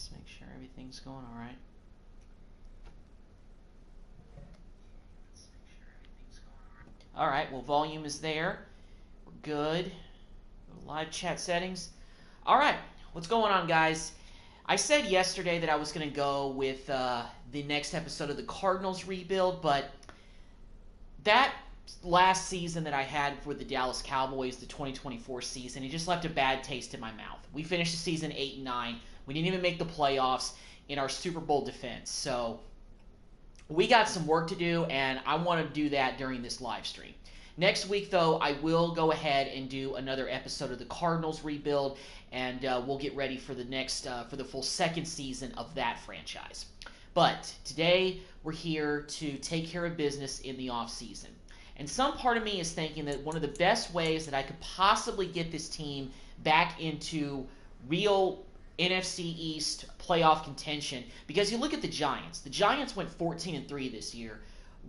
Let's make sure everything's going all right. All right, well, volume is there. We're good. Live chat settings. All right, what's going on, guys? I said yesterday that I was going to go with the next episode of the Cardinals rebuild, but that last season that I had for the Dallas Cowboys, the 2024 season, it just left a bad taste in my mouth. We finished the season 8-9. We didn't even make the playoffs in our Super Bowl defense. So we got some work to do, and I want to do that during this live stream. Next week, though, I will go ahead and do another episode of the Cardinals rebuild, and we'll get ready for the next for the full second season of that franchise. But today, we're here to take care of business in the offseason. And some part of me is thinking that one of the best ways that I could possibly get this team back into real NFC East playoff contention, because you look at the Giants went 14-3 this year.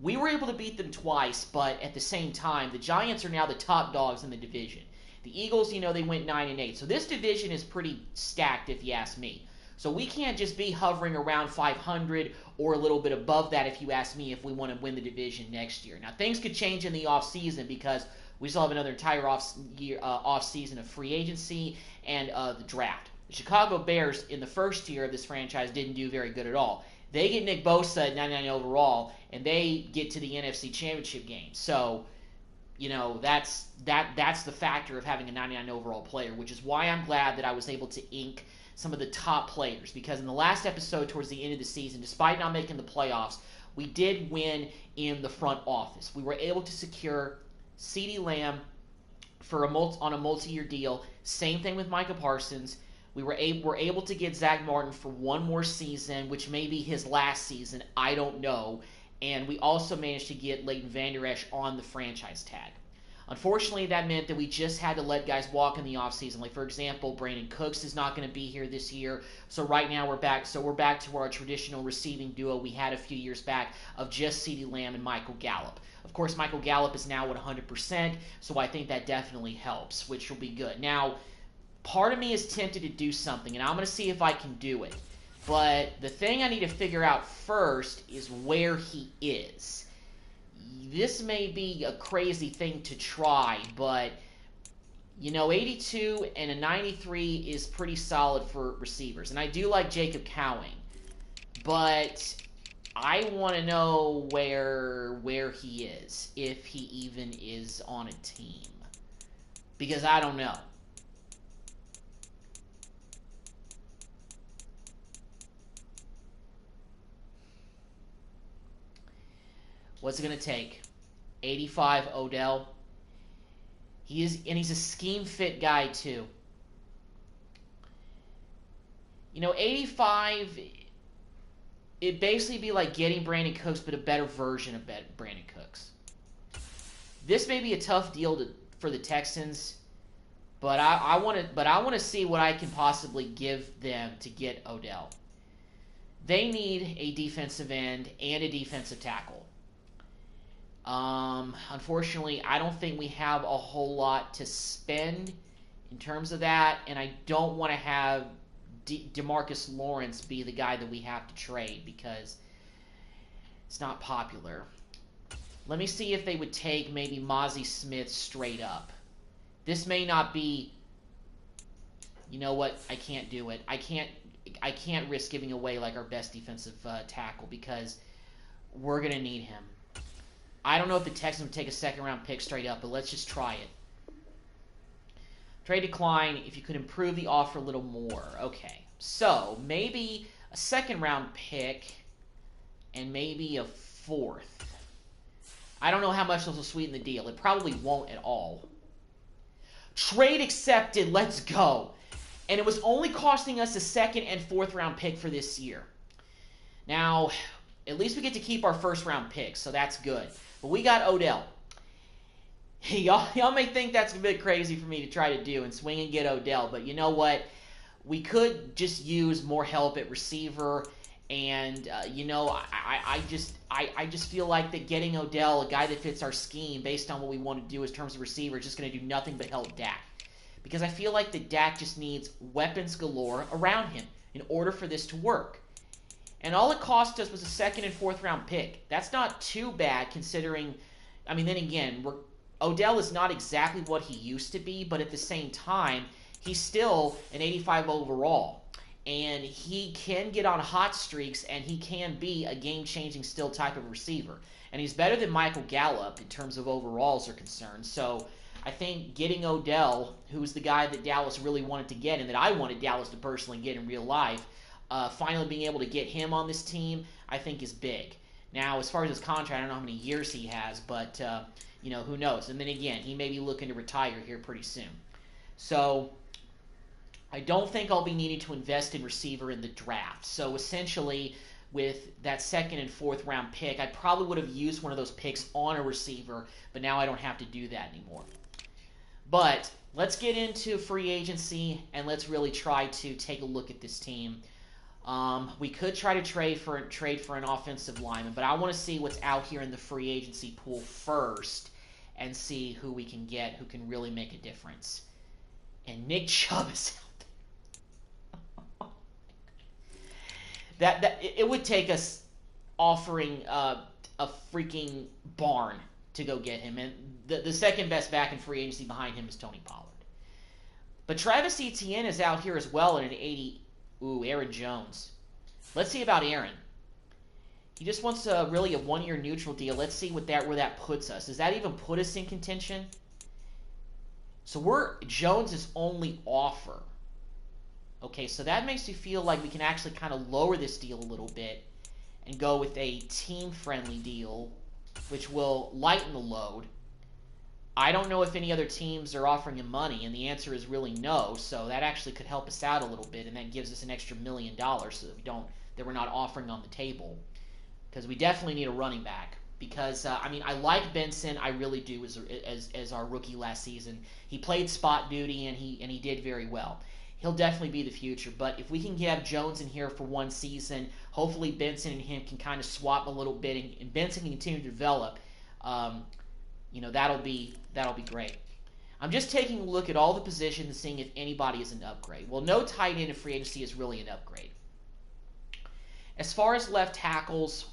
We were able to beat them twice, but at the same time, the Giants are now the top dogs in the division. The Eagles, they went 9-8. So this division is pretty stacked, if you ask me. So we can't just be hovering around 500 or a little bit above that, if you ask me, if we want to win the division next year. Now, things could change in the offseason because we still have another entire offseason of free agency and the draft. The Chicago Bears, in the first year of this franchise, didn't do very good at all. They get Nick Bosa at 99 overall, and they get to the NFC Championship game. So, that's the factor of having a 99 overall player, which is why I'm glad that I was able to ink some of the top players. Because in the last episode, towards the end of the season, despite not making the playoffs, we did win in the front office. We were able to secure CeeDee Lamb on a multi-year deal. Same thing with Micah Parsons. We were able to get Zach Martin for one more season, which may be his last season. I don't know. And we also managed to get Leighton Vander Esch on the franchise tag. Unfortunately, that meant that we just had to let guys walk in the offseason. Like, for example, Brandon Cooks is not going to be here this year. So right now we're back to our traditional receiving duo we had a few years back of just CeeDee Lamb and Michael Gallup. Of course, Michael Gallup is now at 100%, so I think that definitely helps, which will be good. Now, part of me is tempted to do something, and I'm going to see if I can do it. But the thing I need to figure out first is where he is. This may be a crazy thing to try, but 82 and a 93 is pretty solid for receivers. And I do like Jacob Cowing, but I want to know where he is, if he even is on a team, because I don't know. What's it going to take? 85 Odell. He's a scheme fit guy too. 85, it'd basically be like getting Brandon Cooks, but a better version of Brandon Cooks. This may be a tough deal for the Texans, but I want to see what I can possibly give them to get Odell. They need a defensive end and a defensive tackle. Unfortunately, I don't think we have a whole lot to spend in terms of that, and I don't want to have DeMarcus Lawrence be the guy that we have to trade because it's not popular. Let me see if they would take maybe Mozzie Smith straight up. This may not be... You know what? I can't do it. I can't risk giving away like our best defensive tackle because we're going to need him. I don't know if the Texans would take a second-round pick straight up, but let's just try it. Trade decline if you could improve the offer a little more. Okay, so maybe a second-round pick and maybe a fourth. I don't know how much those will sweeten the deal. It probably won't at all. Trade accepted. Let's go. And it was only costing us a second and fourth-round pick for this year. Now, at least we get to keep our first-round picks, so that's good. But we got Odell. Y'all may think that's a bit crazy for me to try to do and swing and get Odell, but you know what? We could just use more help at receiver, and I just feel like that getting Odell, a guy that fits our scheme based on what we want to do in terms of receiver, is just going to do nothing but help Dak. Because I feel like that Dak just needs weapons galore around him. in order for this to work. And all it cost us was a second and fourth round pick. That's not too bad considering, I mean, then again, Odell is not exactly what he used to be, but at the same time, he's still an 85 overall. And he can get on hot streaks, and he can be a game-changing still type of receiver. And he's better than Michael Gallup in terms of overalls are concerned. So I think getting Odell, who's the guy that Dallas really wanted to get and that I wanted Dallas to personally get in real life, finally being able to get him on this team, I think is big. Now, as far as his contract, I don't know how many years he has, but, who knows. And then again, he may be looking to retire here pretty soon. So I don't think I'll be needing to invest in receiver in the draft. So essentially, with that second and fourth round pick, I probably would have used one of those picks on a receiver, but now I don't have to do that anymore. But let's get into free agency, and let's really try to take a look at this team. We could try to trade for an offensive lineman, but I want to see what's out here in the free agency pool first and see who we can get who can really make a difference. And Nick Chubb is out there. It would take us offering a freaking barn to go get him, and the second best back in free agency behind him is Tony Pollard. But Travis Etienne is out here as well at an 80. Ooh, Aaron Jones. Let's see about Aaron. He just wants really a one-year neutral deal. Let's see where that puts us. Does that even put us in contention? So we're Jones' only offer. Okay, so that makes me feel like we can actually kind of lower this deal a little bit and go with a team-friendly deal, which will lighten the load. I don't know if any other teams are offering him money, and the answer is really no. So that actually could help us out a little bit, and that gives us an extra $1 million, so that we're not offering on the table, because we definitely need a running back. Because I like Benson, I really do, as our rookie last season. He played spot duty, and he did very well. He'll definitely be the future. But if we can get Jones in here for one season, hopefully Benson and him can kind of swap a little bit, and Benson can continue to develop. That'll be great. I'm just taking a look at all the positions and seeing if anybody is an upgrade. Well, no tight end in free agency is really an upgrade. As far as left tackles,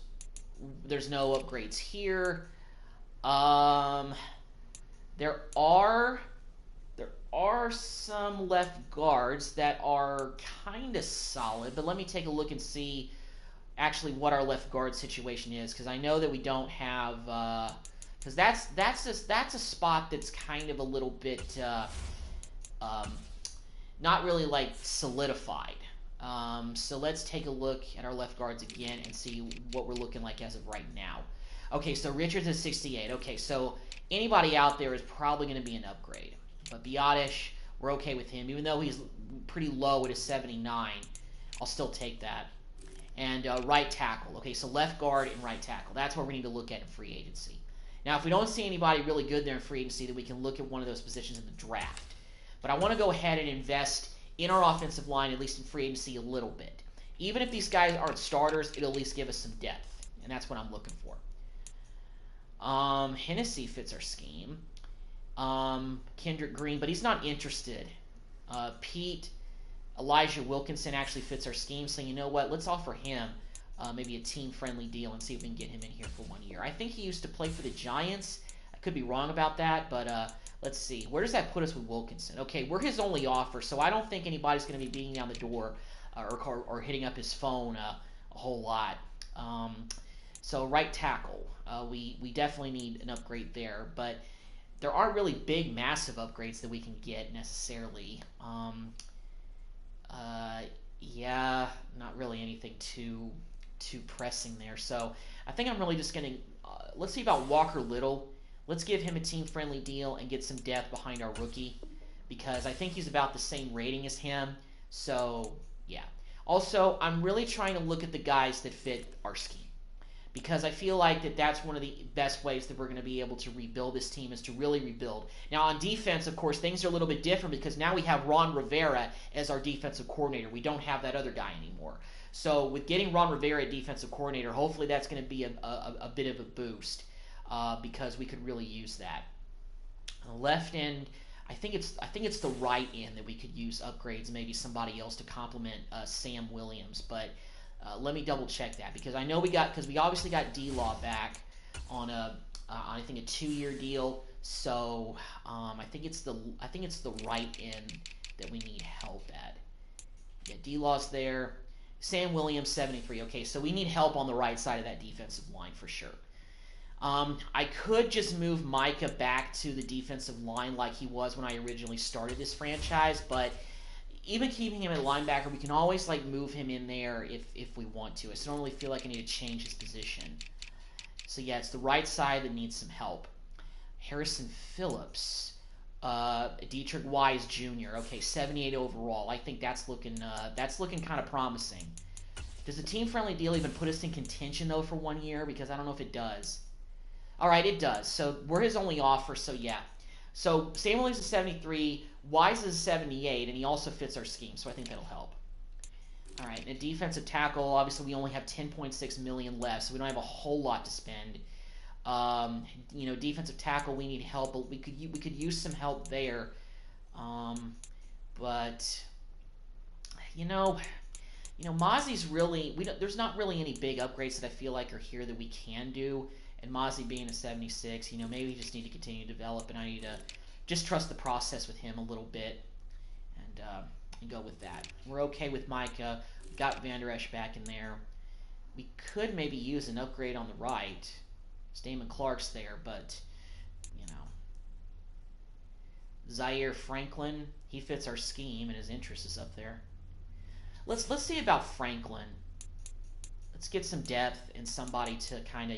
there's no upgrades here. There are some left guards that are kind of solid, but let me take a look and see actually what our left guard situation is, because I know that we don't have. Because that's a spot that's kind of a little bit not really like solidified. So let's take a look at our left guards again and see what we're looking like as of right now. Okay, so Richards is 68. Okay, so anybody out there is probably going to be an upgrade. But Biotish, we're okay with him, even though he's pretty low at a 79. I'll still take that. And right tackle. Okay, so left guard and right tackle. That's what we need to look at in free agency. Now, if we don't see anybody really good there in free agency, then we can look at one of those positions in the draft. But I want to go ahead and invest in our offensive line, at least in free agency, a little bit. Even if these guys aren't starters, it'll at least give us some depth. And that's what I'm looking for. Hennessy fits our scheme. Kendrick Green, but he's not interested. Elijah Wilkinson actually fits our scheme, so you know what? Let's offer him maybe a team-friendly deal and see if we can get him in here for 1 year. I think he used to play for the Giants. I could be wrong about that, but let's see. Where does that put us with Wilkinson? Okay, we're his only offer, so I don't think anybody's going to be beating down the door or hitting up his phone a whole lot. So right tackle, we definitely need an upgrade there, but there aren't really big, massive upgrades that we can get necessarily. Yeah, not really anything too pressing there. So I think I'm really just going to let's see about Walker Little. Let's give him a team-friendly deal and get some depth behind our rookie, because I think he's about the same rating as him. So yeah. Also, I'm really trying to look at the guys that fit our scheme, because I feel like that's one of the best ways that we're going to be able to rebuild this team, is to really rebuild. Now, on defense, of course, things are a little bit different, because now we have Ron Rivera as our defensive coordinator. We don't have that other guy anymore. So with getting Ron Rivera at defensive coordinator, hopefully that's going to be a bit of a boost, because we could really use that. On the left end, I think it's the right end that we could use upgrades, maybe somebody else to complement Sam Williams. But let me double check that, because I know we obviously got D-Law back on I think a 2-year deal. So I think it's the right end that we need help at. Yeah, D-Law's there. Sam Williams 73. Okay, so we need help on the right side of that defensive line for sure. I could just move Micah back to the defensive line like he was when I originally started this franchise, but even keeping him at linebacker, we can always like move him in there if we want to. I still don't really feel like I need to change his position. So yeah, it's the right side that needs some help. Harrison Phillips, Dietrich Wise Jr. Okay, 78 overall. I think that's looking kind of promising. Does the team-friendly deal even put us in contention though for 1 year? Because I don't know if it does. All right, it does. So we're his only offer. So yeah. So Sam Williams is 73, Wise is 78, and he also fits our scheme. So I think that'll help. All right, and a defensive tackle. Obviously, we only have 10.6 million left, so we don't have a whole lot to spend. Defensive tackle, we need help, but we could use some help there. But Mozzie's really there's not really any big upgrades that I feel like are here that we can do. And Mozzie being a 76, maybe we just need to continue to develop, and I need to just trust the process with him a little bit, and go with that. We're okay with Micah. We got Van Der Esch back in there. We could maybe use an upgrade on the right. Damon Clark's there, but Zaire Franklin, he fits our scheme, and his interest is up there. Let's see about Franklin. Let's get some depth and somebody to kind of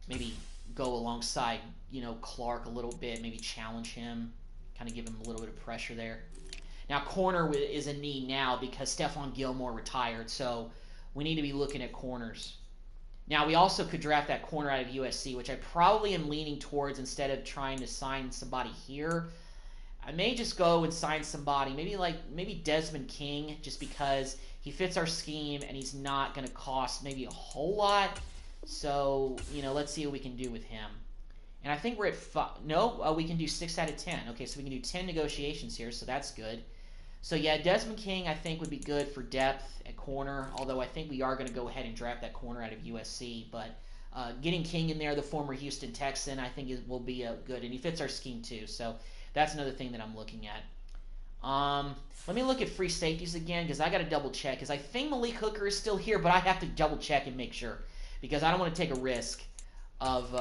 maybe go alongside Clark a little bit, maybe challenge him, kind of give him a little bit of pressure there. Now corner is a need now because Stephon Gilmore retired, so we need to be looking at corners. Now, we also could draft that corner out of USC, which I probably am leaning towards instead of trying to sign somebody here. I may just go and sign somebody, maybe Desmond King, just because he fits our scheme and he's not going to cost maybe a whole lot. So, let's see what we can do with him. And I think we're at 5. No, we can do 6 out of 10. Okay, so we can do 10 negotiations here, so that's good. So, yeah, Desmond King, I think, would be good for depth at corner, although I think we are going to go ahead and draft that corner out of USC. But getting King in there, the former Houston Texan, I think will be good, and he fits our scheme too. So that's another thing that I'm looking at. Let me look at free safeties again, because I got to double-check, because I think Malik Hooker is still here, but I have to double-check and make sure, because I don't want to take a risk of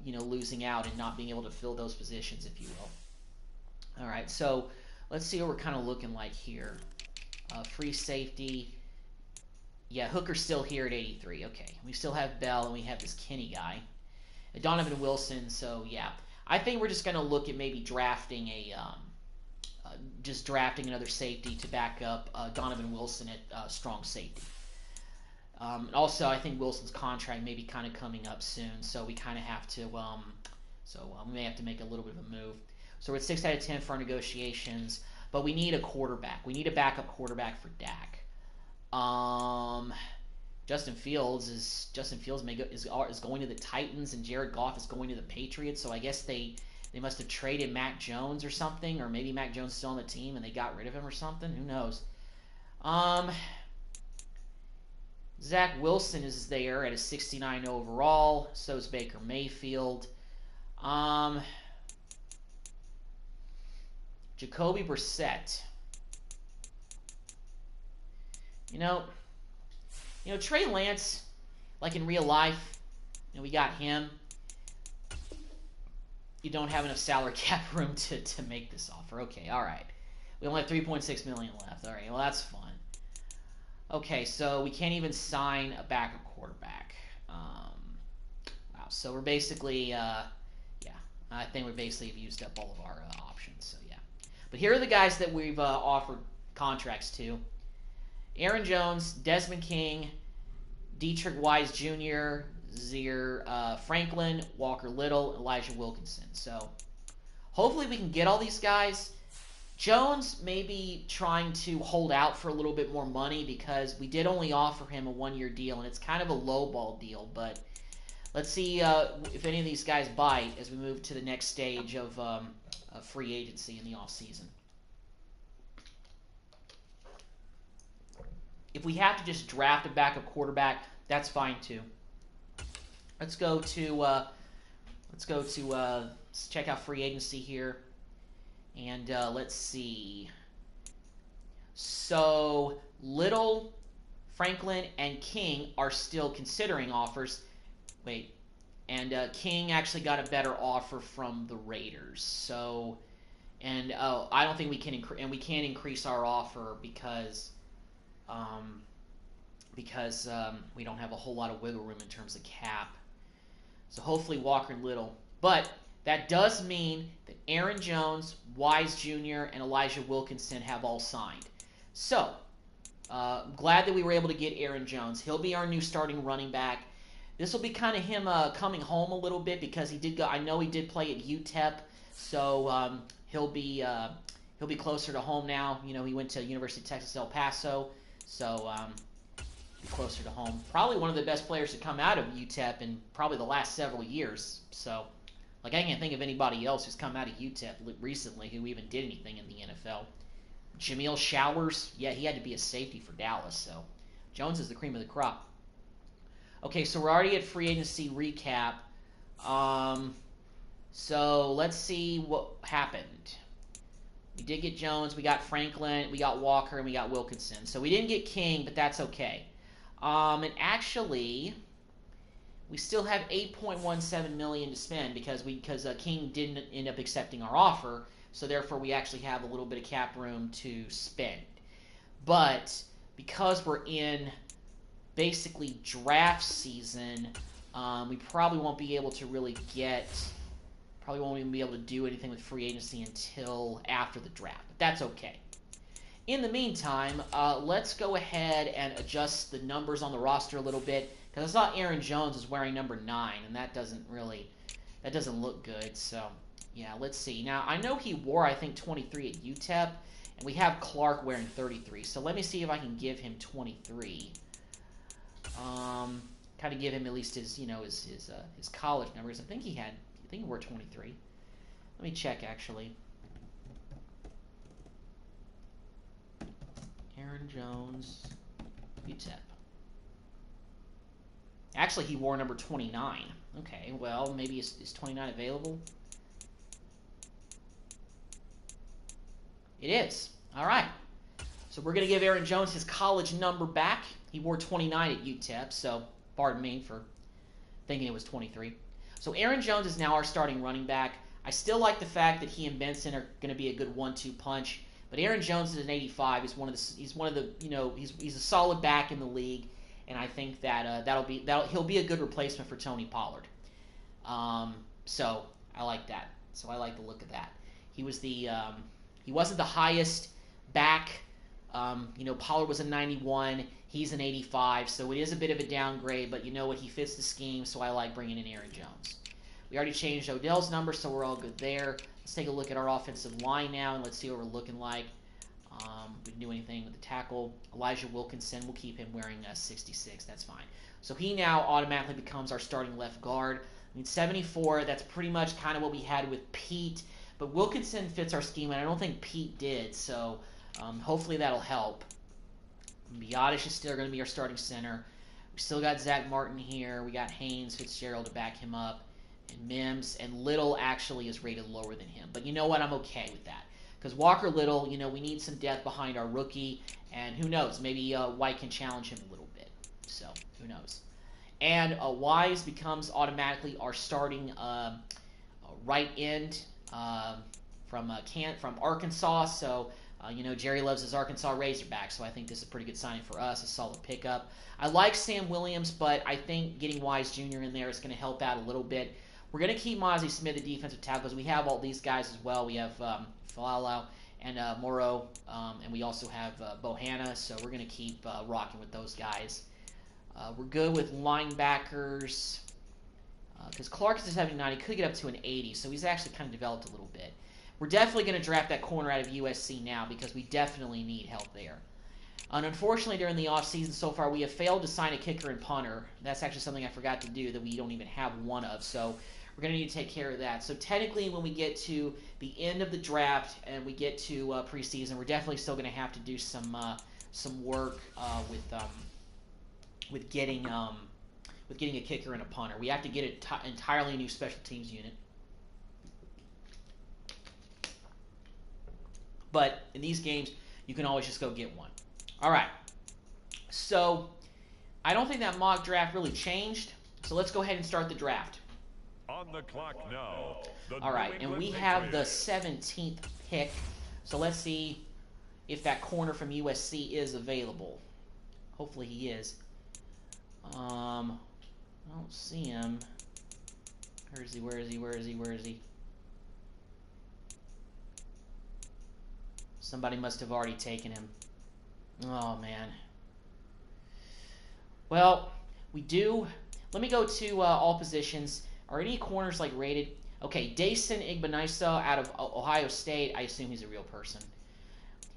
losing out and not being able to fill those positions, if you will. All right, so let's see what we're kind of looking like here. Free safety. Yeah, Hooker's still here at 83. Okay, we still have Bell, and we have this Kenny guy. Donovan Wilson, so yeah. I think we're just going to look at maybe drafting another safety to back up Donovan Wilson at strong safety. Also, I think Wilson's contract may be kind of coming up soon, so we kind of have to, we may have to make a little bit of a move. So we're at 6 out of 10 for our negotiations, but we need a quarterback. We need a backup quarterback for Dak. Justin Fields is going to the Titans, and Jared Goff is going to the Patriots. So I guess they must have traded Mac Jones or something, or maybe Mac Jones is still on the team and they got rid of him or something. Who knows? Zach Wilson is there at a 69 overall. So is Baker Mayfield. Jacoby Brissett. Trey Lance, like in real life, we got him. You don't have enough salary cap room to make this offer. Okay, all right. We only have 3.6 million left. All right, well, that's fun. Okay, so we can't even sign a backup quarterback. Wow, so we're basically, I think we basically have used up all of our options, so yeah. But here are the guys that we've offered contracts to. Aaron Jones, Desmond King, Dietrich Wise Jr., Zaire Franklin, Walker Little, Elijah Wilkinson. So hopefully we can get all these guys. Jones may be trying to hold out for a little bit more money because we did only offer him a 1-year deal, and it's kind of a lowball deal. But let's see if any of these guys bite as we move to the next stage of free agency in the offseason. If we have to just draft a backup quarterback, that's fine too. Let's check out free agency here, and let's see. So Little, Franklin, and King are still considering offers. Wait, and King actually got a better offer from the Raiders. So, and I don't think we can we can't increase our offer because we don't have a whole lot of wiggle room in terms of cap. So hopefully Walker and Little. But that does mean that Aaron Jones, Wise Jr., and Elijah Wilkinson have all signed. So, glad that we were able to get Aaron Jones. He'll be our new starting running back. This will be kind of him coming home a little bit because he did go. I know he did play at UTEP, so he'll be closer to home now. You know, he went to University of Texas El Paso, so be closer to home. Probably one of the best players to come out of UTEP in probably the last several years. So, like, I can't think of anybody else who's come out of UTEP recently who even did anything in the NFL. Jameel Showers, yeah, he had to be a safety for Dallas. So, Jones is the cream of the crop. Okay, so we're already at free agency recap. So let's see what happened. We did get Jones, we got Franklin, we got Walker, and we got Wilkinson. So we didn't get King, but that's okay. And actually, we still have $8.17 million to spend because King didn't end up accepting our offer. So therefore, we actually have a little bit of cap room to spend. But because we're in basically draft season, we probably won't be able to really won't even be able to do anything with free agency until after the draft. But that's okay. In the meantime, let's go ahead and adjust the numbers on the roster a little bit because I saw Aaron Jones is wearing number 9, and that doesn't look good. So yeah, let's see. Now I know he wore, I think, 23 at UTEP, and we have Clark wearing 33. So let me see if I can give him 23. Kind of give him at least his college numbers. I think he wore 23. Let me check actually. Aaron Jones, UTEP. Actually, he wore number 29. Okay, well, maybe is 29 available? It is. All right. So we're going to give Aaron Jones his college number back. He wore 29 at UTEP, so pardon me for thinking it was 23. So Aaron Jones is now our starting running back. I still like the fact that he and Benson are going to be a good 1-2 punch. But Aaron Jones is an 85. He's a solid back in the league, and I think that he'll be a good replacement for Tony Pollard. So I like that. So I like the look of that. He wasn't the highest back. Pollard was a 91. He's an 85, so it is a bit of a downgrade, but you know what? He fits the scheme, so I like bringing in Aaron Jones. We already changed Odell's number, so we're all good there. Let's take a look at our offensive line now, and let's see what we're looking like. We didn't do anything with the tackle. Elijah Wilkinson, we'll keep him wearing 66. That's fine. So he now automatically becomes our starting left guard. I mean, 74, that's pretty much kind of what we had with Pete, but Wilkinson fits our scheme, and I don't think Pete did, so hopefully that'll help. Biotish is still going to be our starting center. We still got Zach Martin here. We got Haynes, Fitzgerald to back him up. And Mims, and Little actually is rated lower than him. But you know what? I'm okay with that. Because Walker Little, we need some depth behind our rookie. And who knows? Maybe White can challenge him a little bit. So, who knows? And Wise becomes automatically our starting right end from Arkansas. So, Jerry loves his Arkansas Razorbacks, so I think this is a pretty good signing for us, a solid pickup. I like Sam Williams, but I think getting Wise Jr. in there is going to help out a little bit. We're going to keep Mozzie Smith, the defensive tackle, because we have all these guys as well. We have Falala and Morrow, and we also have Bohanna, so we're going to keep rocking with those guys. We're good with linebackers, because Clark is 79. He could get up to an 80, so he's actually kind of developed a little bit. We're definitely going to draft that corner out of USC now because we definitely need help there. And unfortunately, during the offseason so far, we have failed to sign a kicker and punter. That's actually something I forgot to do that we don't even have one of. So we're going to need to take care of that. So technically, when we get to the end of the draft and we get to preseason, we're definitely still going to have to do some work with getting a kicker and a punter. We have to get an entirely new special teams unit. But in these games, you can always just go get one. All right. So I don't think that mock draft really changed. So let's go ahead and start the draft. On the clock now. All right, and we have the 17th pick. So let's see if that corner from USC is available. Hopefully he is. I don't see him. Where is he? Where is he? Where is he? Where is he? Somebody must have already taken him. Oh, man. Well, we do. Let me go to all positions. Are any corners like rated? Okay, Dason Igbaniso out of Ohio State. I assume he's a real person.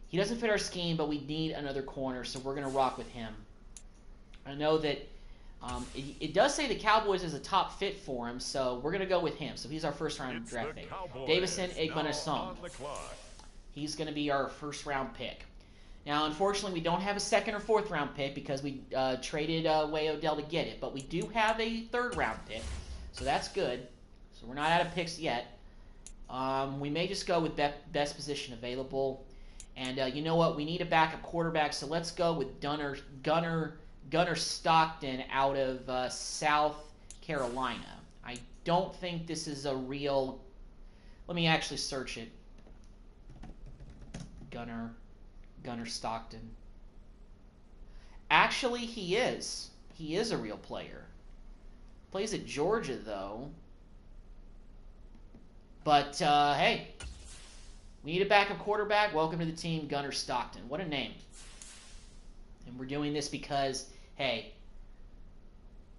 He doesn't fit our scheme, but we need another corner, so we're going to rock with him. I know that it does say the Cowboys is a top fit for him, so we're going to go with him. So he's our first-round draft pick. Davison Igbaniso. He's going to be our first-round pick. Now, unfortunately, we don't have a second or fourth-round pick because we traded away Odell to get it. But we do have a third-round pick, so that's good. So we're not out of picks yet. We may just go with best position available. And you know what? We need a backup quarterback, so let's go with Gunner Stockton out of South Carolina. I don't think this is a real... Let me actually search it. Gunner Stockton. Actually, he is. He is a real player. Plays at Georgia, though. But, hey. We need a backup quarterback. Welcome to the team, Gunner Stockton. What a name. And we're doing this because, hey,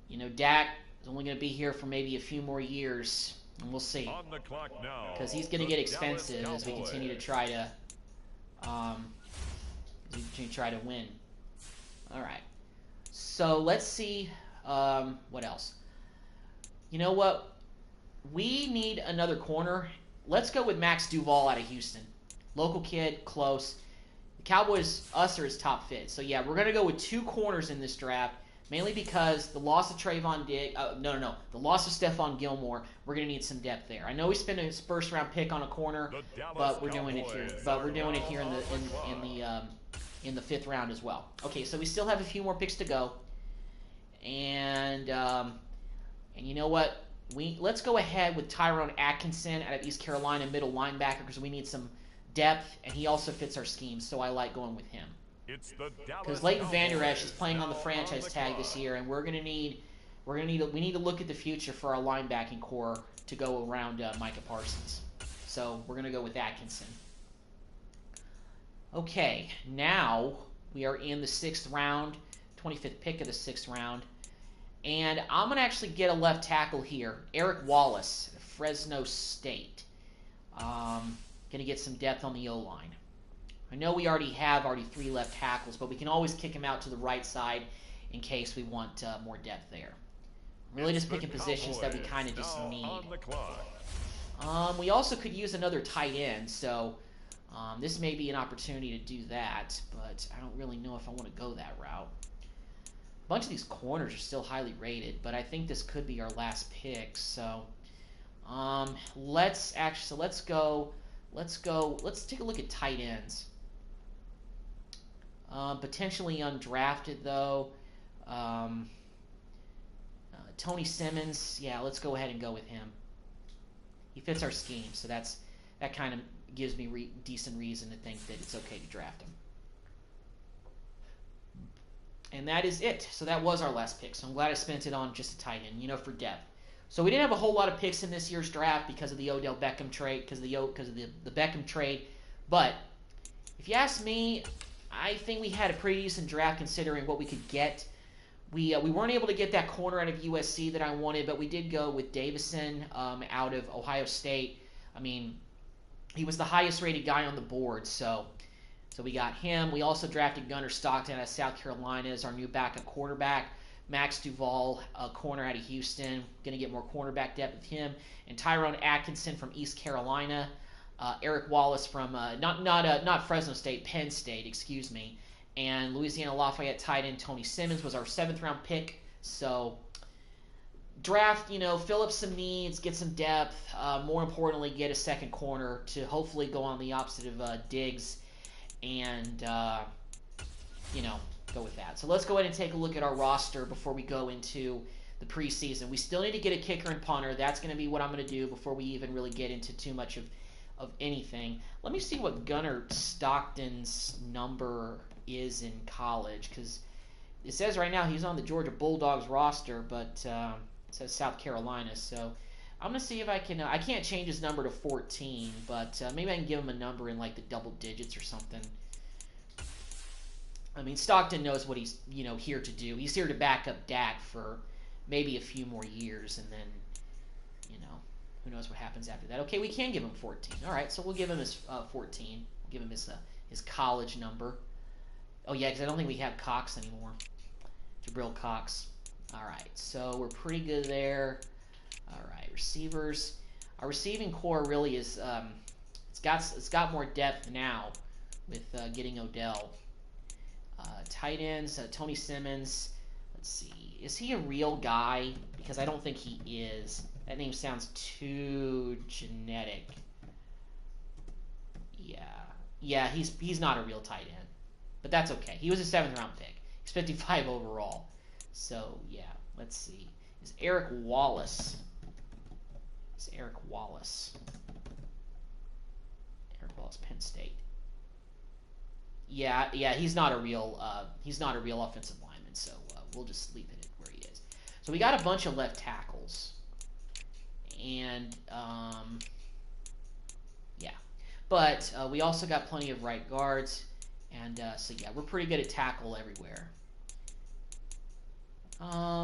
you know, Dak is only going to be here for maybe a few more years. And we'll see. Because he's going to get expensive as we continue to try to... win. All right. So let's see what else. You know what? We need another corner. Let's go with Max Duval out of Houston. Local kid, close. The Cowboys, are his top fit. So yeah, we're going to go with two corners in this draft, mainly because the loss of Trayvon Diggs, the loss of Stephon Gilmore, we're going to need some depth there. I know we spent his first round pick on a corner, but we're doing it here. In the fifth round as well. Okay, so we still have a few more picks to go, and you know what? Let's go ahead with Tyrone Atkinson out of East Carolina, middle linebacker, because we need some depth, and he also fits our scheme, so I like going with him. Because Leighton Vander Esch is playing on the franchise tag this year, and we need to look at the future for our linebacking core to go around Micah Parsons. So we're gonna go with Atkinson. Okay, now we are in the 6th round, 25th pick of the 6th round. And I'm going to actually get a left tackle here. Eric Wallace, Fresno State. Going to get some depth on the O-line. I know we already have 3 left tackles, but we can always kick him out to the right side in case we want more depth there. Really just picking positions that we kind of just need. We also could use another tight end, so this may be an opportunity to do that, but I don't really know if I want to go that route. A bunch of these corners are still highly rated, but I think this could be our last pick. So, let's take a look at tight ends. Potentially undrafted though. Tony Simmons, yeah, let's go ahead and go with him. He fits our scheme, so that kind of gives me decent reason to think that it's okay to draft him. And that is it. So that was our last pick. So I'm glad I spent it on just a tight end, for depth. So we didn't have a whole lot of picks in this year's draft because of the Odell Beckham trade, because of the Beckham trade. But if you ask me, I think we had a pretty decent draft considering what we could get. We weren't able to get that corner out of USC that I wanted, but we did go with Davison out of Ohio State. I mean, he was the highest rated guy on the board, so we got him. We also drafted Gunner Stockton out of South Carolina as our new backup quarterback. Max Duval, corner out of Houston. Going to get more cornerback depth with him. And Tyrone Atkinson from East Carolina. Eric Wallace from not Fresno State, Penn State, excuse me. And Louisiana Lafayette tight end Tony Simmons was our 7th round pick. So draft, fill up some needs, get some depth. More importantly, get a second corner to hopefully go on the opposite of Diggs and go with that. So let's go ahead and take a look at our roster before we go into the preseason. We still need to get a kicker and punter. That's going to be what I'm going to do before we even really get into too much of anything. Let me see what Gunnar Stockton's number is in college, because it says right now he's on the Georgia Bulldogs roster, but it says South Carolina. So I'm going to see if I can. I can't change his number to 14, but maybe I can give him a number in like the double digits or something. I mean, Stockton knows what he's here to do. He's here to back up Dak for maybe a few more years, and then who knows what happens after that. Okay, we can give him 14. All right, so we'll give him his 14. We'll give him his college number. Oh yeah, because I don't think we have Cox anymore. Jabril Cox. All right, so we're pretty good there. All right, receivers. Our receiving core really is it's got more depth now with getting Odell. Tight ends, Tony Simmons. Let's see. Is he a real guy? Because I don't think he is. That name sounds too genetic. Yeah, he's not a real tight end. But that's okay. He was a 7th round pick. He's 55 overall. So, yeah, let's see. Is Eric Wallace. Eric Wallace, Penn State. Yeah, he's not a real offensive lineman, so we'll just leave it at where he is. So we got a bunch of left tackles, and yeah, but we also got plenty of right guards, and so yeah, we're pretty good at tackle everywhere.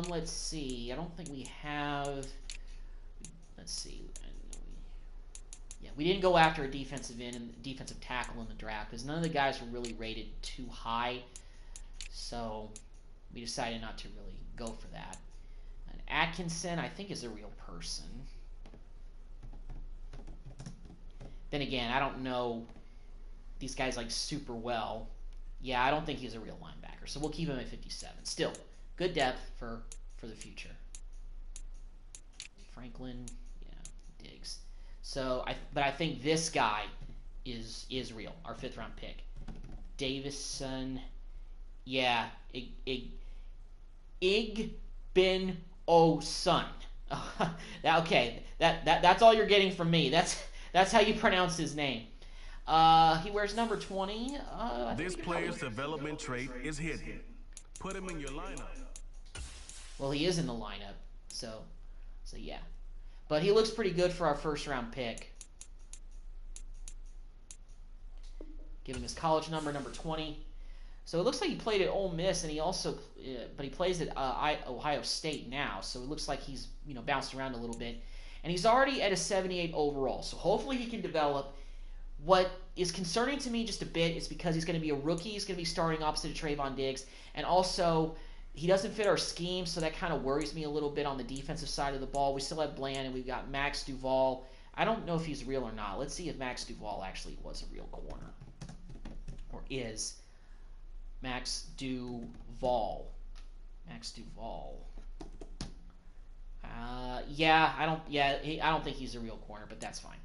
Let's see. I don't think we have. Let's see. Yeah, we didn't go after a defensive end and defensive tackle in the draft because none of the guys were really rated too high. So we decided not to really go for that. And Atkinson, I think, is a real person. Then again, I don't know these guys like super well. Yeah, I don't think he's a real linebacker. So we'll keep him at 57. Still, good depth for the future. Franklin, yeah, Diggs. So, but I think this guy is real. Our 5th round pick, Davison. Yeah, Igbenogson. Okay, that's all you're getting from me. That's how you pronounce his name. He wears number 20. This player's development trait is hidden. Put him in your lineup. Well, he is in the lineup, so yeah. But he looks pretty good for our 1st round pick. Give him his college number 20. So it looks like he played at Ole Miss, and he also, but he plays at Ohio State now. So it looks like he's bounced around a little bit, and he's already at a 78 overall. So hopefully he can develop. What is concerning to me just a bit is because he's going to be a rookie. He's going to be starting opposite of Trayvon Diggs, and also he doesn't fit our scheme, so that kind of worries me a little bit on the defensive side of the ball. We still have Bland, and we've got Max Duval. I don't know if he's real or not. Let's see if Max Duval actually was a real corner, or is Max Duval. Max Duval. I don't think he's a real corner, but that's fine.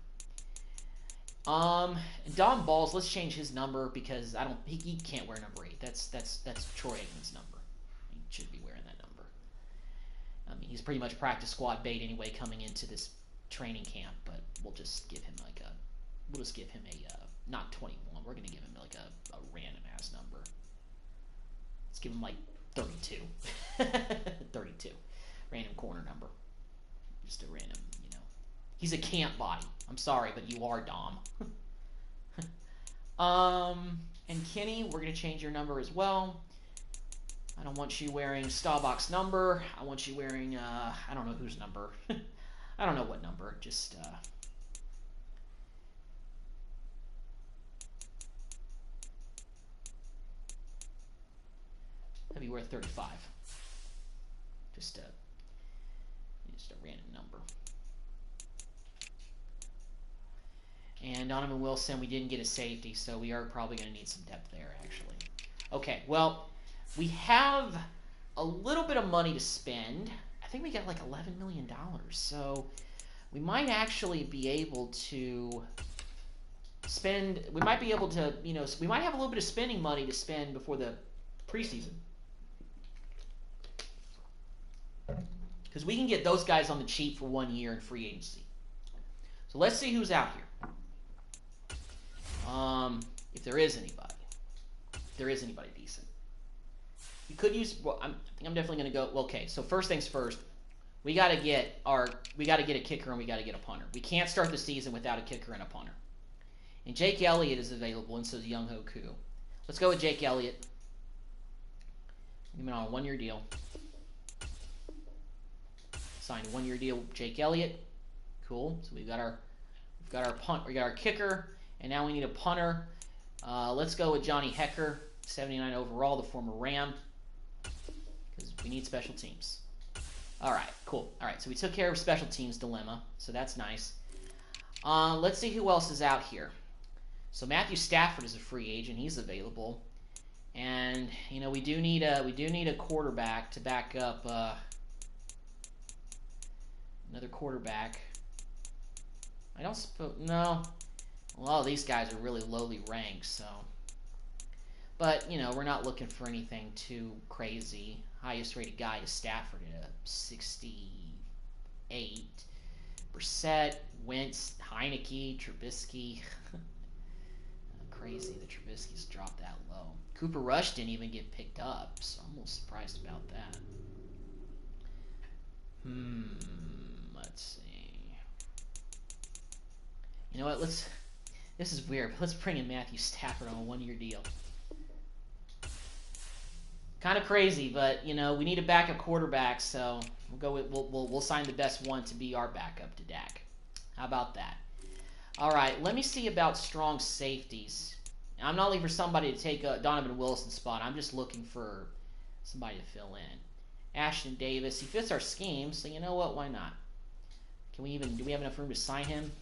Don Balls, let's change his number because he can't wear number 8. That's Troy Aikman's number. He should be wearing that number. I mean, he's pretty much practice squad bait anyway coming into this training camp, but we'll just give him a not 21. We're gonna give him like a random ass number. Let's give him like 32. 32. Random corner number. Just a random, He's a camp body. I'm sorry, but you are Dom. And Kenny, we're going to change your number as well. I don't want you wearing Staubach's number. I want you wearing, I don't know whose number. I don't know what number. Just, maybe wear 35. Just a random number. And Donovan Wilson, we didn't get a safety, so we are probably going to need some depth there, actually. Okay, well, we have a little bit of money to spend. I think we got like $11 million, so we might actually be able to spend, we might be able to, you know, we might have a little bit of spending money to spend before the preseason. Because we can get those guys on the cheap for 1 year in free agency. So let's see who's out here. If there is anybody. If there is anybody decent. We could use, well, I think I'm definitely going to go, well, okay, so first things first. We got to get a kicker and we got to get a punter. We can't start the season without a kicker and a punter. And Jake Elliott is available, and so is Young Ho Koo. Let's go with Jake Elliott. Give him on a 1-year deal. Signed a 1-year deal with Jake Elliott. Cool. So we've got our punt. We got our kicker, and now we need a punter. Let's go with Johnny Hecker, 79 overall, the former Ram, because we need special teams. All right, cool. All right, so we took care of special teams dilemma, so that's nice. Let's see who else is out here. So Matthew Stafford is a free agent; he's available, and you know we do need a quarterback to back up another quarterback. I don't suppose no. Well, these guys are really lowly ranked, so. But you know we're not looking for anything too crazy. Highest rated guy is Stafford at a 68. Brissett, Wentz, Heineke, Trubisky. Crazy that Trubisky's dropped that low. Cooper Rush didn't even get picked up, so I'm a little surprised about that. Let's see. You know what? This is weird. But let's bring in Matthew Stafford on a 1-year deal. Kind of crazy, but you know we need a backup quarterback, so we'll sign the best one to be our backup to Dak. How about that? All right, let me see about strong safeties. I'm not looking for somebody to take Donovan Wilson's spot. I'm just looking for somebody to fill in. Ashton Davis, he fits our scheme, so you know what? Why not? Do we have enough room to sign him?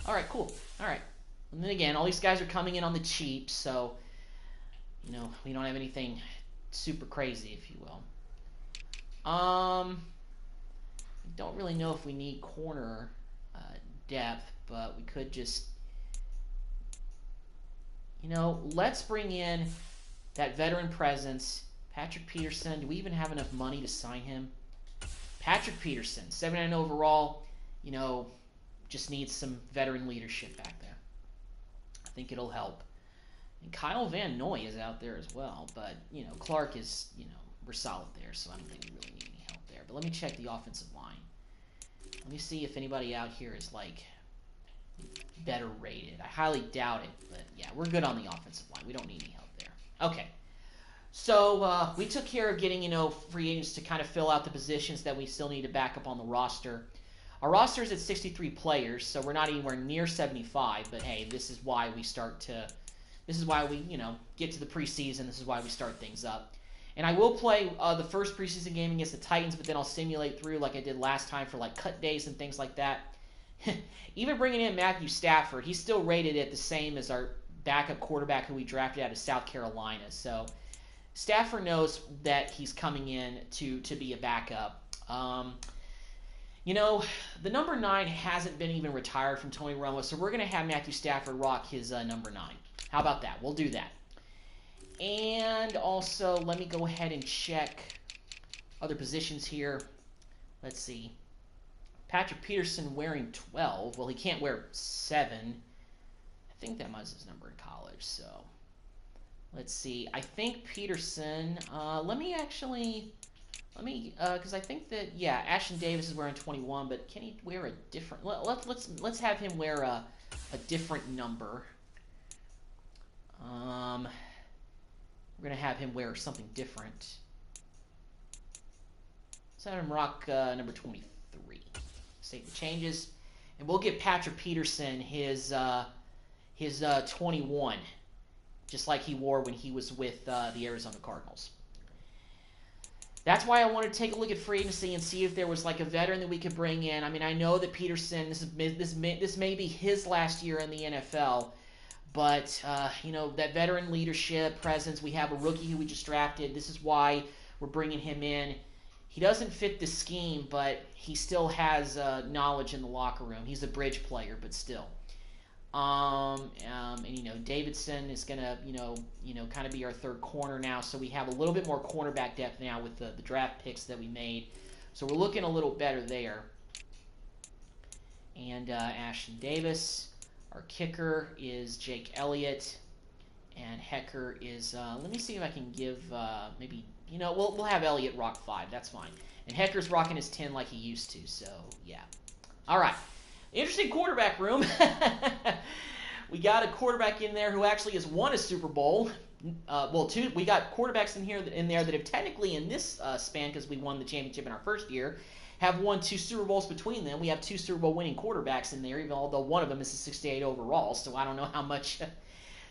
All right, cool. All right, and then again, all these guys are coming in on the cheap, so. You know, we don't have anything super crazy, if you will. I don't really know if we need corner depth, but we could just, you know, let's bring in that veteran presence, Patrick Peterson. Do we even have enough money to sign him? Patrick Peterson, 79 overall, you know, just needs some veteran leadership back there. I think it'll help. And Kyle Van Noy is out there as well, but, you know, Clark is, you know, we're solid there, so I don't think we really need any help there. But let me check the offensive line. Let me see if anybody out here is, like, better rated. I highly doubt it, but, yeah, we're good on the offensive line. We don't need any help there. Okay. So, we took care of getting, you know, free agents to kind of fill out the positions that we still need to back up on the roster. Our roster is at 63 players, so we're not anywhere near 75, but, hey, this is why we you know, get to the preseason. This is why we start things up. And I will play the first preseason game against the Titans, but then I'll simulate through like I did last time for like cut days and things like that. Even bringing in Matthew Stafford, he's still rated at the same as our backup quarterback who we drafted out of South Carolina. So Stafford knows that he's coming in to be a backup. You know, the number 9 hasn't been even retired from Tony Romo, so we're going to have Matthew Stafford rock his number 9. How about that? We'll do that. And also, let me go ahead and check other positions here. Let's see. Patrick Peterson wearing 12. Well, he can't wear 7. I think that was his number in college, so. Let's see. I think Peterson, because I think that, yeah, Ashton Davis is wearing 21, but can he wear a different, let's have him wear a different number. We're going to have him wear something different. Let's have him rock number 23. Save the changes. And we'll give Patrick Peterson his 21, just like he wore when he was with the Arizona Cardinals. that's why I wanted to take a look at free agency and see if there was like a veteran that we could bring in. I mean, I know that Peterson, this may be his last year in the NFL, but you know, that veteran leadership presence. We have a rookie who we just drafted. This is why we're bringing him in. He doesn't fit the scheme, but he still has knowledge in the locker room. He's a bridge player, but still. And you know, Davidson is gonna, you know, kind of be our third corner now. So we have a little bit more cornerback depth now with the draft picks that we made. So we're looking a little better there. And Ashton Davis, our kicker is Jake Elliott, and Hecker is. Let me see if I can give maybe. You know, we'll have Elliott rock 5. That's fine. And Hecker's rocking his 10 like he used to. So yeah. All right. Interesting quarterback room. We got a quarterback in there who actually has won a Super Bowl. Well, two. We got quarterbacks in there that have technically in this span, because we won the championship in our first year, have won 2 Super Bowls between them. We have 2 Super Bowl winning quarterbacks in there, even although one of them is a 68 overall. So I don't know how much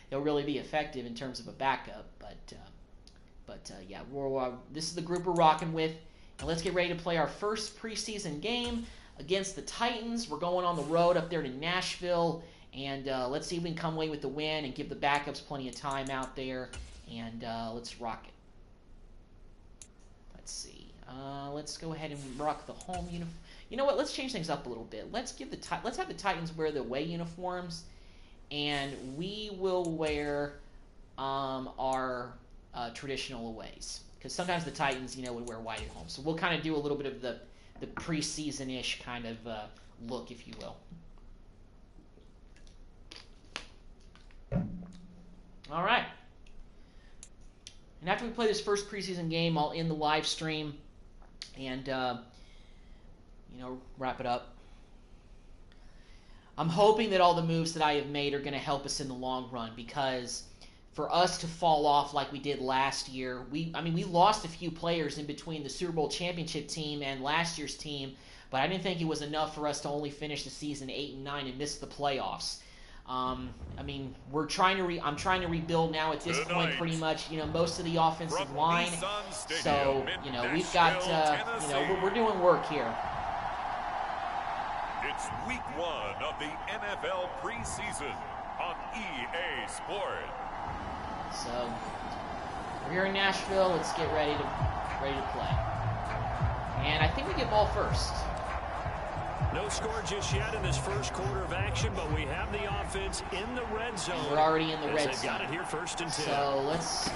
they'll really be effective in terms of a backup. But yeah, this is the group we're rocking with. And let's get ready to play our first preseason game against the Titans. We're going on the road up there to Nashville, and let's see if we can come away with the win and give the backups plenty of time out there, and let's rock it. Let's see. Let's go ahead and rock the home uniform. You know what? Let's change things up a little bit. Let's have the Titans wear the away uniforms, and we will wear our traditional aways, because sometimes the Titans, you know, would wear white at home. So we'll kind of do a little bit of the preseason-ish kind of look, if you will. All right. And after we play this first preseason game, I'll end the live stream and, you know, wrap it up. I'm hoping that all the moves that I have made are going to help us in the long run, because for us to fall off like we did last year, we lost a few players in between the Super Bowl championship team and last year's team, but I didn't think it was enough for us to only finish the season 8-9 and miss the playoffs. I mean, I'm trying to rebuild now at this point, pretty much. You know, most of the offensive line. So, you know, we've got, you know, we're doing work here. It's week 1 of the NFL preseason on EA Sport. So we're here in Nashville. Let's get ready to play. And I think we get ball first. No score just yet in this first quarter of action, but we have the offense in the red zone. And we're already in the red zone. Got it here, 1st and 10. So let's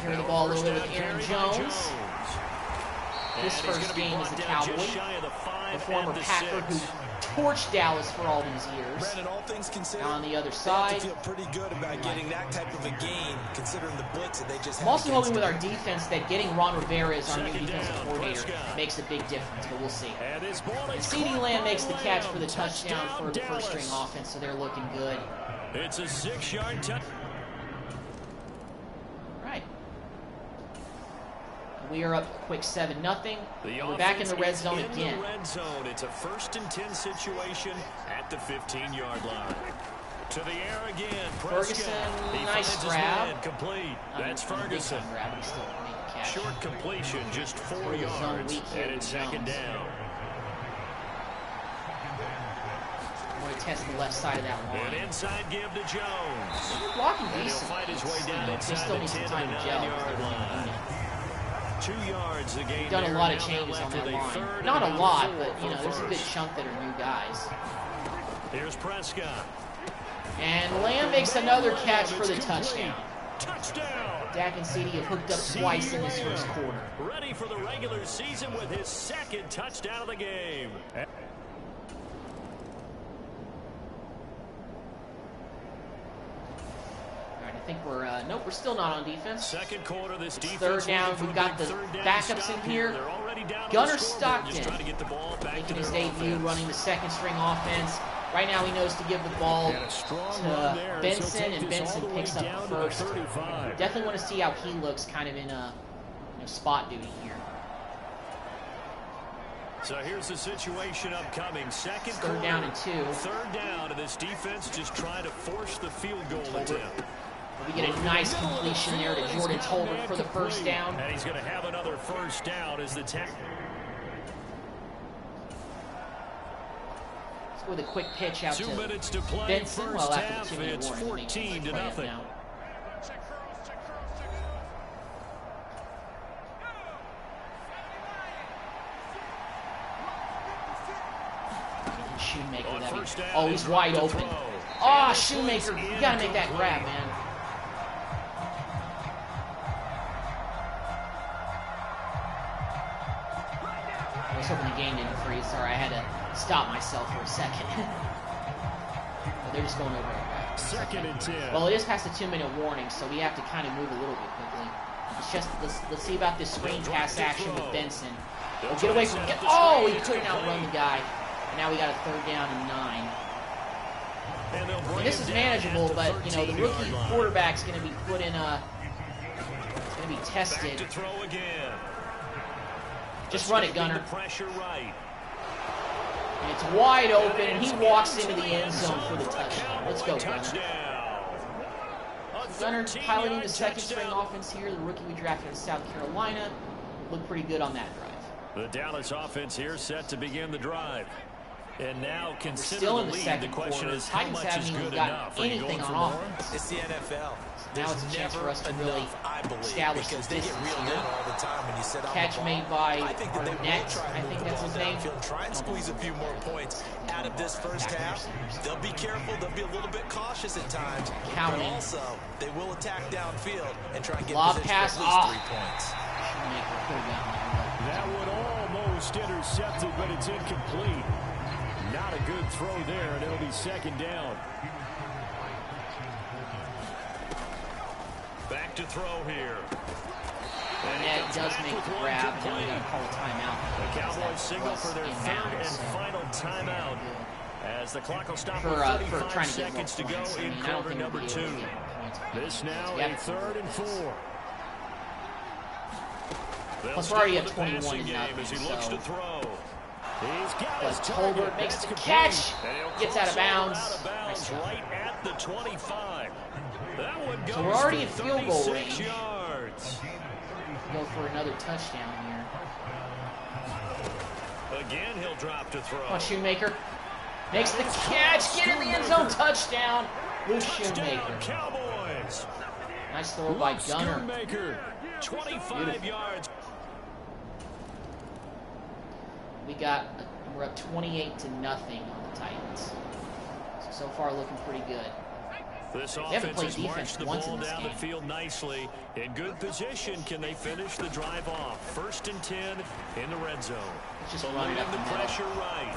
carry the ball a little bit with Aaron Jones. His first game as a Cowboy, a former Packer who torched Dallas for all these years. Brandon, all things considered, now on the other side, feel pretty good about getting that type of a game, considering the blitz that they just had. I'm also hoping with our defense that getting Ron Rivera as our new defensive coordinator makes a big difference, but we'll see. And CeeDee Lamb makes the catch for the touchdown for the first-string offense, so they're looking good. It's a 6-yard touchdown. Right. We are up a quick 7-0. We're back in the red zone again. It's a 1st and 10 situation at the 15-yard line. To the air again. Ferguson, nice grab. Complete. That's Ferguson. Grab, but he still made the catch. Short completion, just 4 yards. And it's 2nd down. I want to test the left side of that line. An inside give to Jones. He's blocking decent. He'll fight his way down They still need some time to gel. 2 yards the game. Done a lot of changes on that line. Not a lot, but you know, there's a good chunk that are new guys. Here's Prescott. And Lamb makes another catch for the touchdown. Touchdown. Dak and CeeDee have hooked up twice in this first quarter. Ready for the regular season with his 2nd touchdown of the game. I think we're nope, we're still not on defense. 2nd quarter, this defense. 3rd down, we've got the backups in here. Gunnar Stockton making his debut, running the 2nd-string offense. Right now, he knows to give the ball to Benson, and Benson picks up the first. Definitely want to see how he looks, kind of in a spot duty here. So here's the situation upcoming. 2nd quarter. 3rd down and 2. 3rd down, and this defense just trying to force the field goal attempt. We get a nice completion there to Jordan Tolbert for the first down. And he's going to have another first down as the tackle. Let's go with a quick pitch out 2 to minutes to play. Benson. First Well, after half, the 2-minute it's warning, 14-0. Shoemaker, oh, he's wide open. Oh, Shoemaker, you gotta make that grab, man. I was hoping the game didn't freeze. Sorry, I had to stop myself for a second. But they're just going over it. Second and 10. Well, it is past the 2-minute warning, so we have to kind of move a little bit quickly. Let's see about this screen pass action with Benson. Oh, get away from him. Oh, he couldn't outrun the guy. And now we got a third down and 9. And this is manageable, but you know the rookie quarterback's going to be put in a. It's going to be tested. To throw again. Just run it, Gunner. Pressure right. And it's wide open, and he walks into the end zone for the touchdown. Let's go, Gunner. Gunner piloting the second-string offense here. The rookie we drafted in South Carolina looked pretty good on that drive. The Dallas offense here set to begin the drive. And now consider still in the the lead. second The question quarter. is how Titans much haven't is even good gotten enough? Are you anything going for on more? offense. It's the NFL. Now it's a chance for us to really establish the they get distance reeled in here. all the time when you sit on Catch the ball. made by I think that they will Arnett. try I and think move the that's ball his name. downfield, try and squeeze a few more points out of this first half. They'll be careful. They'll be a little bit cautious at times. But also, they will attack downfield and try and get Lob position pass. for at least 3 points. Shoemaker put it down there. That would almost intercepted, but it's incomplete. Not a good throw there, and it'll be second down. Back to throw here. Arnett does make the grab, and now we got to call a timeout. The Cowboys signal for their third and final timeout as the clock will stop with 35 trying to get more seconds to go points. in I don't quarter think number we'll be 2. able to get points. This now Yep. a 3rd and 4. Plus, we're already at 21 and game as he looks to nothing, throw. He's got but his Tolbert target. makes That's the complete. catch, And he'll gets out of cross bounds. Out of bounds Nice job. right at the 25. That one goes So we're already for in field goal 36 range. yards. Go for another touchdown here. Again, he'll drop to throw. Come on, Shoemaker. Makes the catch. Get in the end zone. Touchdown. Luke Shoemaker. Cowboys. Nice throw by Gunner. Shoemaker, 25 Beautiful. yards. We're up 28-0 on the Titans. So far looking pretty good. This haven't offense played has defense marched the once ball in this down the game. field nicely. In good position, can they finish the drive off? 1st and 10 in the red zone. Let's just run it up the the middle. pressure right.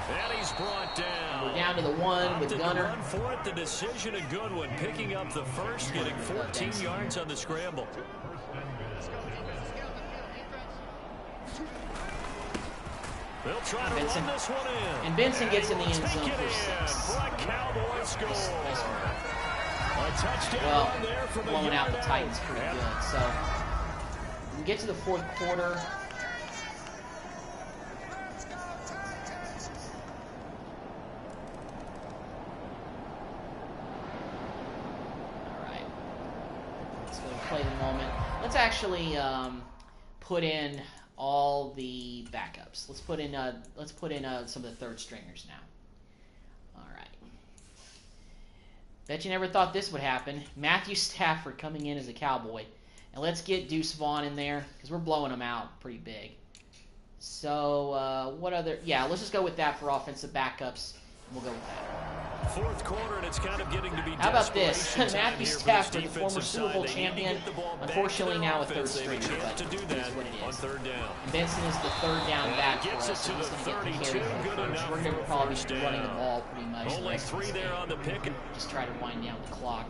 And he's brought down. We're down to the 1 with Opted to Gunner. run for it. The decision a good one. Picking up the first, getting 14 yards on the scramble. They'll try to Benson. run this one in. And Benson gets in the end Take zone it for in 6. for a Cowboy score. Nice one. A touchdown Well, run there from a blowing out yard the Titans pretty And good. So we get to the 4th quarter. All right. Let's go play the moment. Let's actually put in all the backups. Let's put in some of the 3rd stringers now. All right. Bet you never thought this would happen. Matthew Stafford coming in as a Cowboy. And let's get Deuce Vaughn in there because we're blowing them out pretty big. So, what other... Yeah, let's just go with that for offensive backups. We'll go with that. 4th quarter, and it's kind of getting to be How about this? desperation time Matthew here for this Stafford, the former defensive Super Bowl side. They need to champion, get the ball back to unfortunately their now a offense. 3rd They have a stringer, chance but to do it that is what it on is. 3rd down. And Benson is the 3rd down back for Gets it us, so to he's the going to get the 32, carry for good first. enough We're going for to a probably first be running the down. ball pretty much. the Only rest of 3 this there game. on the pick. Just try to wind down the clock.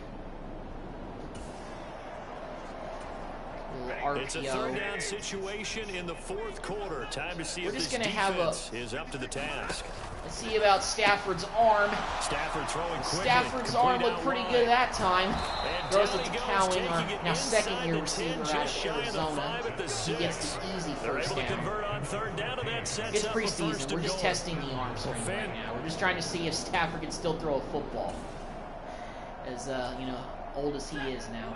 Little It's a RPO. 3rd down situation in the 4th quarter. Time to see We're if just this gonna have defense is up to the task. Let's see about Stafford's arm. Stafford throwing quickly. Stafford's complete arm looked out pretty wide. good that time. And Throws down it to he goes, Cowling, taking our it now inside second-year the receiver 10, out just of shy of the Arizona. 5 at the He gets 6. the easy They're first able to down. convert on 3rd down, and that sets It's up a first preseason. We're and just goal. testing the arm strength right now. We're just trying to see if Stafford can still throw a football. As old as he is now.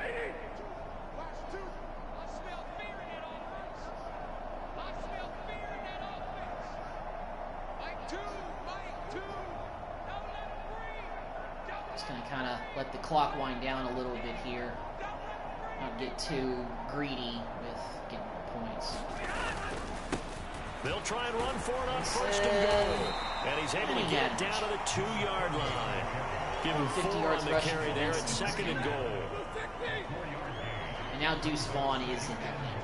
Just going to kind of let the clock wind down a little bit here. Not get too greedy with getting points. They'll try and run for it on first and goal. And he's able to get down to the 2-yard line. Give him 4 on the carry there at second and goal. And now Deuce Vaughn is in that game.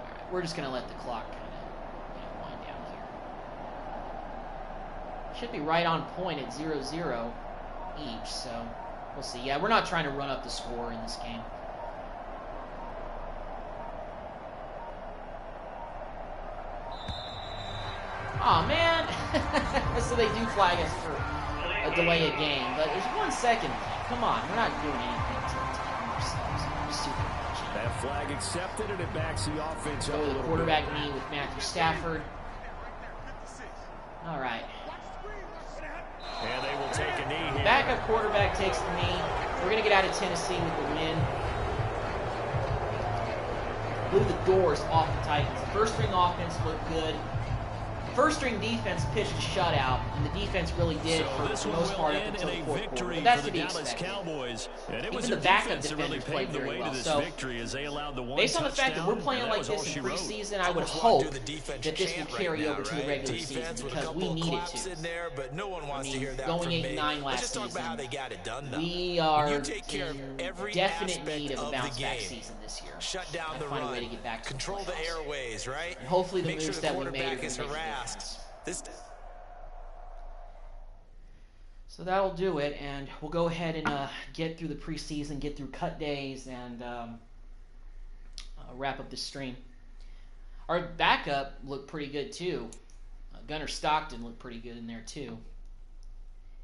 Alright, we're just going to let the clock kind of wind down here. Should be right on point at 0-0 each, so we'll see. Yeah, we're not trying to run up the score in this game. Oh man! So they do flag us for a delay of game, but there's 1 second. Come on, we're not doing anything to ourselves. We're super much. That flag accepted, and it backs the offense up. Go to the quarterback knee with Matthew Stafford. All right. And they will take a knee here. Backup quarterback takes the knee. We're going to get out of Tennessee with the win. Blew the doors off the Titans. The first string offense looked good. First string defense pitched a shutout, and the defense really did for the most part up until the fourth quarter. But that's to be expected. Cowboys. And it was even the backup defenders played very well. So, based on the fact that we're playing like this in preseason, I would hope that this will carry over to the regular season because we need it to. I mean, going 8-9 last season, we are in definite need of a bounce-back season this year. Shut down the find run. a way to get back to Control the airways, right? And hopefully the Make moves sure that the we made are quarterback going is to make a harassed. So that'll do it, and we'll go ahead and get through the preseason, get through cut days, and wrap up this stream. Our backup looked pretty good too. Gunnar Stockton looked pretty good in there too.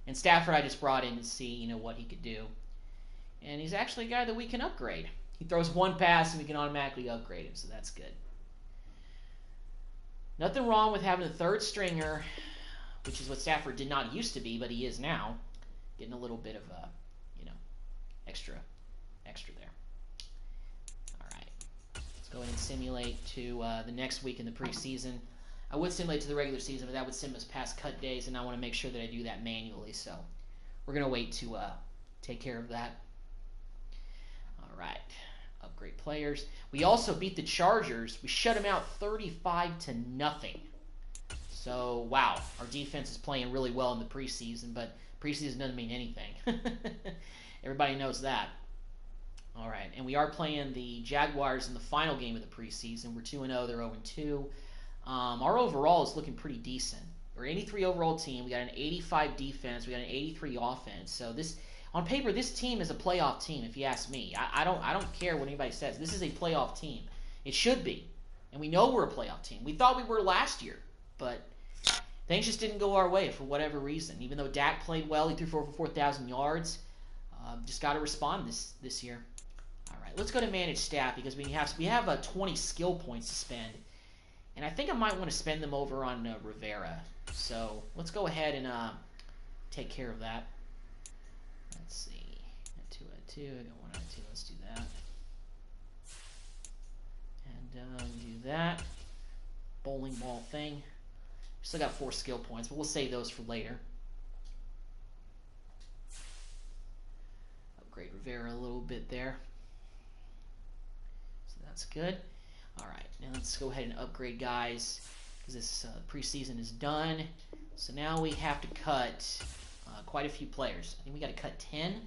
And Stafford I just brought in to see what he could do. And he's actually a guy that we can upgrade. He throws one pass and we can automatically upgrade him, so that's good. Nothing wrong with having a third stringer, which is what Stafford did not used to be, but he is now. Getting a little bit of, extra there. All right. Let's go ahead and simulate to the next week in the preseason. I would simulate to the regular season, but that would send us past cut days, and I want to make sure that I do that manually. So we're going to wait to take care of that. All right. Upgrade players. We also beat the Chargers. We shut them out 35-0. So, wow, our defense is playing really well in the preseason, but preseason doesn't mean anything. Everybody knows that. All right, and we are playing the Jaguars in the final game of the preseason. We're 2-0, they're 0-2. Our overall is looking pretty decent. We're an 83 overall team. We got an 85 defense. We got an 83 offense. So this, on paper, this team is a playoff team. If you ask me, I don't care what anybody says. This is a playoff team. It should be, and we know we're a playoff team. We thought we were last year, but things just didn't go our way for whatever reason. Even though Dak played well, he threw for over 4,000 yards. Just got to respond this year. All right, let's go to manage staff because we have 20 skill points to spend, and I think I might want to spend them over on Rivera. So let's go ahead and take care of that. Let's see, 2 out of 2. I got 1 out of 2. Let's do that, and do that bowling ball thing. Still got 4 skill points, but we'll save those for later. Upgrade Rivera a little bit there. So that's good. All right, now let's go ahead and upgrade guys because this preseason is done. So now we have to cut quite a few players. I think we got to cut 10.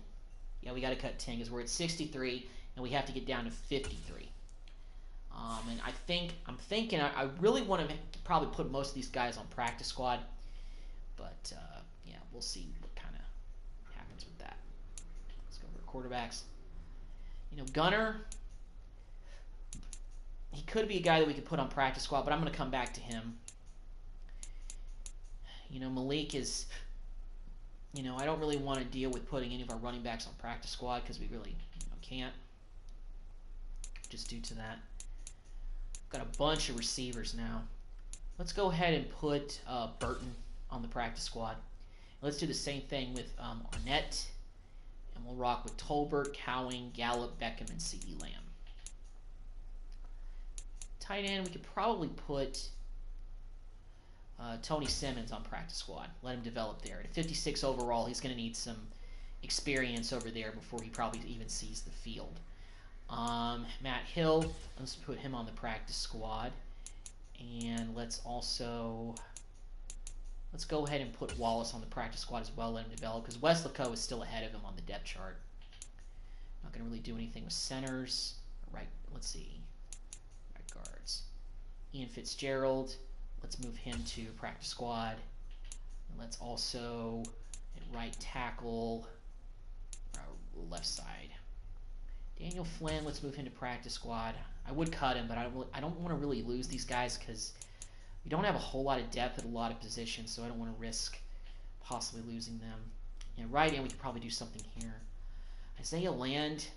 Yeah, we got to cut 10 because we're at 63 and we have to get down to 53. And I'm thinking I really want to probably put most of these guys on practice squad, but yeah, we'll see what kind of happens with that. Let's go over quarterbacks. Gunnar, he could be a guy that we could put on practice squad, but I'm going to come back to him. Malik is, I don't really want to deal with putting any of our running backs on practice squad because we really can't, just due to that. Got a bunch of receivers now. let's go ahead and put Burton on the practice squad. Let's do the same thing with Arnett. And we'll rock with Tolbert, Cowing, Gallup, Beckham, and C.D. Lamb. Tight end, we could probably put Tony Simmons on practice squad. Let him develop there. At 56 overall, he's going to need some experience over there before he probably even sees the field. Matt Hill, let's put him on the practice squad. And let's go ahead and put Wallace on the practice squad as well, let him develop, because Westlaco is still ahead of him on the depth chart. Not going to really do anything with centers. Right, let's see. Right guards. Ian Fitzgerald, let's move him to practice squad. And let's also, at right tackle, left side. Daniel Flynn, let's move him to practice squad. I would cut him, but I don't want to really lose these guys because we don't have a whole lot of depth at a lot of positions, so I don't want to risk possibly losing them. And right end, we could probably do something here. Isaiah Land,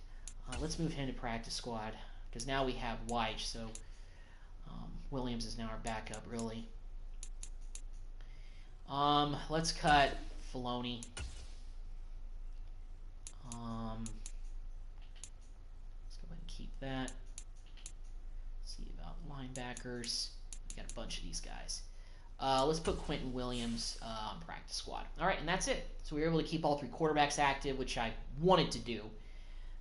let's move him to practice squad because now we have White, so Williams is now our backup, really. Let's cut Filoni. Let's go ahead and keep that. See about linebackers. We got a bunch of these guys. Let's put Quentin Williams on practice squad. All right, and that's it. So we were able to keep all three quarterbacks active, which I wanted to do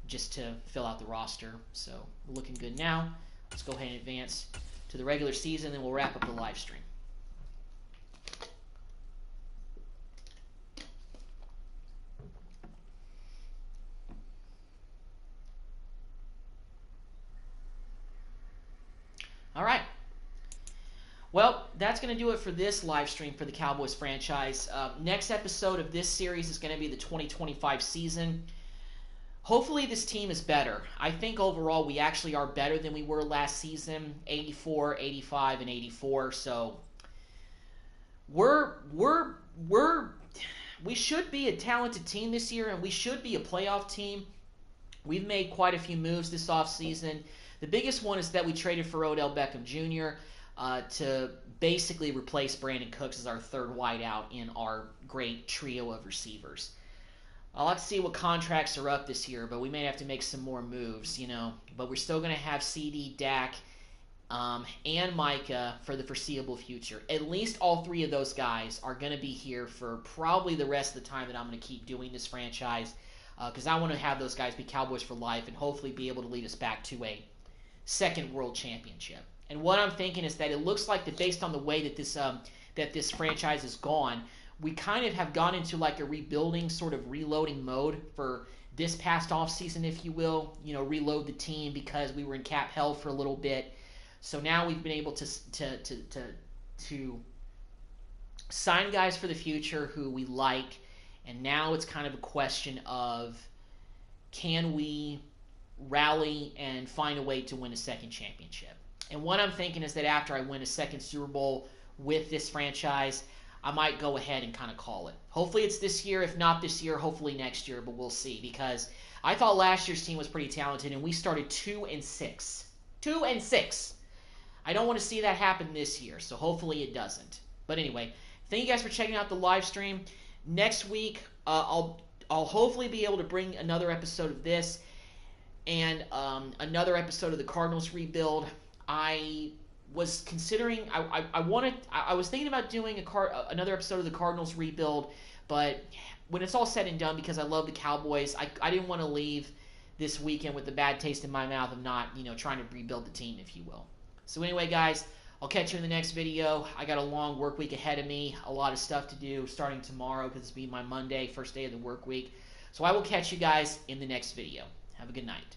just to fill out the roster. So we're looking good now. Let's go ahead and advance to the regular season, then we'll wrap up the live stream. All right. Well, that's going to do it for this live stream for the Cowboys franchise. Next episode of this series is going to be the 2025 season. Hopefully this team is better. I think overall we actually are better than we were last season, 84, 85, and 84. So we should be a talented team this year, and we should be a playoff team. We've made quite a few moves this offseason. The biggest one is that we traded for Odell Beckham Jr. To basically replace Brandon Cooks as our third wideout in our great trio of receivers. I'll have to see what contracts are up this year, but we may have to make some more moves, you know. But we're still going to have CD, Dak, and Micah for the foreseeable future. At least all three of those guys are going to be here for probably the rest of the time that I'm going to keep doing this franchise, because I want to have those guys be Cowboys for life and hopefully be able to lead us back to a second world championship. And what I'm thinking is that it looks like that based on the way that this franchise is gone, we kind of have gone into like a rebuilding, sort of reloading mode for this past offseason, if you will. You know, reload the team because we were in cap hell for a little bit. So now we've been able to sign guys for the future who we like, and now it's kind of a question of can we rally and find a way to win a second championship. And what I'm thinking is that after I win a second Super Bowl with this franchise, I might go ahead and kind of call it. Hopefully it's this year. If not this year, hopefully next year, but we'll see. Because I thought last year's team was pretty talented, and we started 2-6. 2-6. I don't want to see that happen this year, so hopefully it doesn't. But anyway, thank you guys for checking out the live stream. Next week, I'll hopefully be able to bring another episode of this and another episode of the Cardinals rebuild. I was considering, I was thinking about doing another episode of the Cardinals rebuild, but when it's all said and done, because I love the Cowboys, I didn't want to leave this weekend with a bad taste in my mouth of not, trying to rebuild the team, if you will. So anyway, guys, I'll catch you in the next video. I got a long work week ahead of me, a lot of stuff to do starting tomorrow because it's be my Monday, first day of the work week. So I will catch you guys in the next video. Have a good night.